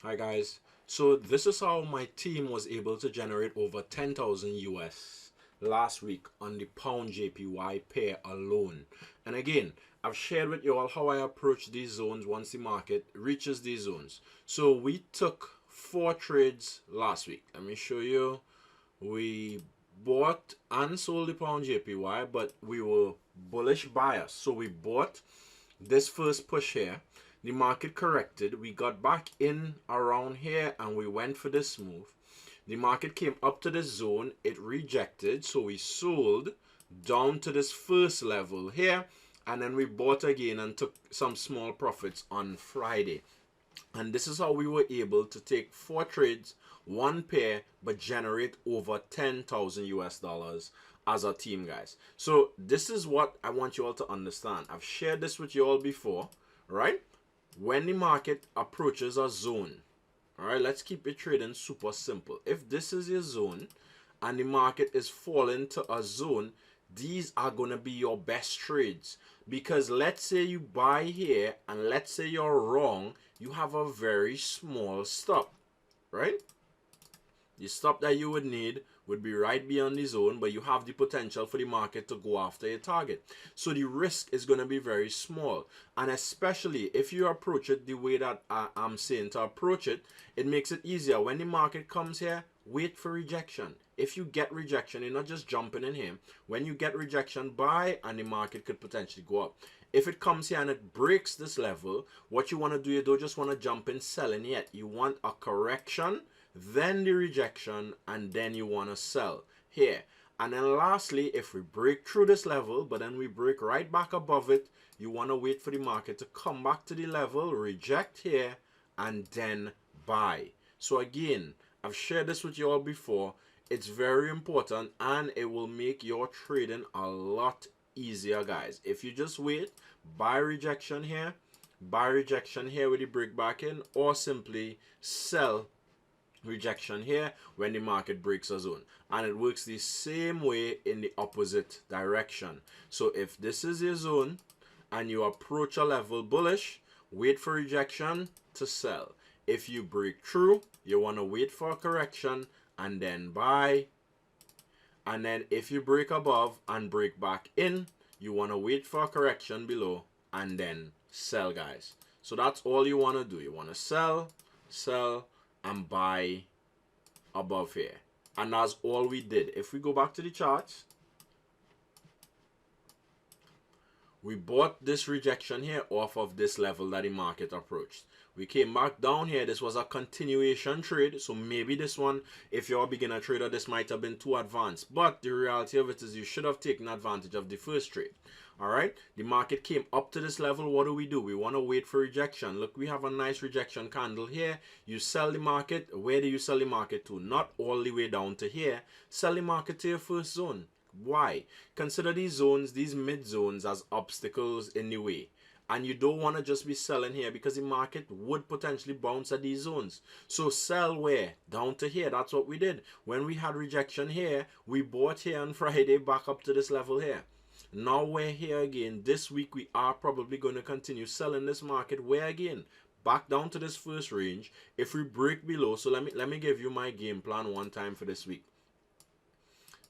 Hi guys. So this is how my team was able to generate over 10,000 US last week on the pound JPY pair alone. And again, I've shared with you all how I approach these zones once the market reaches these zones. So we took 4 trades last week. Let me show you. We bought and sold the pound JPY, but we were bullish buyers. So we bought this first push here. The market corrected. We got back in around here and we went for this move. The market came up to this zone. It rejected. So we sold down to this first level here. And then we bought again and took some small profits on Friday. And this is how we were able to take 4 trades, 1 pair, but generate over 10,000 US dollars as a team, guys. So this is what I want you all to understand. I've shared this with you all before, right? When the market approaches a zone, all right, let's keep it trading super simple. If this is your zone and the market is falling to a zone, these are going to be your best trades. Because let's say you buy here and let's say you're wrong, you have a very small stop, right? The stop that you would need would be right beyond the zone, but you have the potential for the market to go after your target. So the risk is going to be very small. And especially if you approach it the way that I'm saying to approach it, it makes it easier. When the market comes here, wait for rejection. If you get rejection, you're not just jumping in here. When you get rejection, buy, and the market could potentially go up. If it comes here and it breaks this level, what you want to do, you don't just want to jump in selling yet. You want a correction, then the rejection, and then you want to sell here. And then lastly, if we break through this level, but then we break right back above it, you want to wait for the market to come back to the level, reject here, and then buy. So again, I've shared this with you all before. It's very important and it will make your trading a lot easier, guys. If you just wait, buy rejection here with the break back in, or simply sell rejection here when the market breaks a zone. And it works the same way in the opposite direction. So if this is your zone and you approach a level bullish, wait for rejection to sell. If you break through, you want to wait for a correction and then buy. And then if you break above and break back in, you want to wait for a correction below and then sell, guys. So that's all you want to do. You want to sell, and buy above here. And that's all we did. If we go back to the charts, we bought this rejection here off of this level that the market approached. We came back down here. This was a continuation trade. So maybe this one, if you're a beginner trader, this might have been too advanced. But the reality of it is you should have taken advantage of the first trade. All right. The market came up to this level. What do? We want to wait for rejection. Look, we have a nice rejection candle here. You sell the market. Where do you sell the market to? Not all the way down to here. Sell the market to your first zone. Why? Consider these zones, these mid zones, as obstacles in the way. And you don't want to just be selling here because the market would potentially bounce at these zones. So sell where? Down to here. That's what we did. When we had rejection here, we bought here on Friday back up to this level here. Now we're here again. This week we are probably going to continue selling this market. Where again? Back down to this first range. If we break below, so let me give you my game plan one time for this week.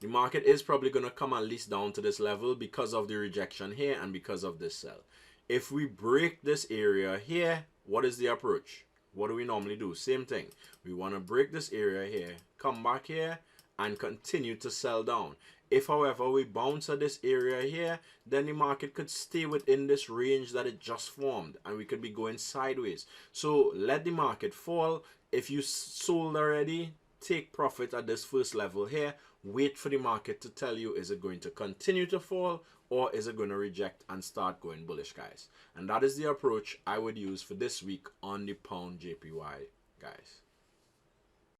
The market is probably going to come at least down to this level because of the rejection here and because of this sell. If we break this area here, what is the approach? What do we normally do? Same thing. We want to break this area here, come back here, and continue to sell down. If, however, we bounce at this area here, then the market could stay within this range that it just formed, and we could be going sideways. So let the market fall. If you sold already, take profit at this first level here. Wait for the market to tell you, is it going to continue to fall or is it going to reject and start going bullish, guys? And that is the approach I would use for this week on the pound JPY, guys.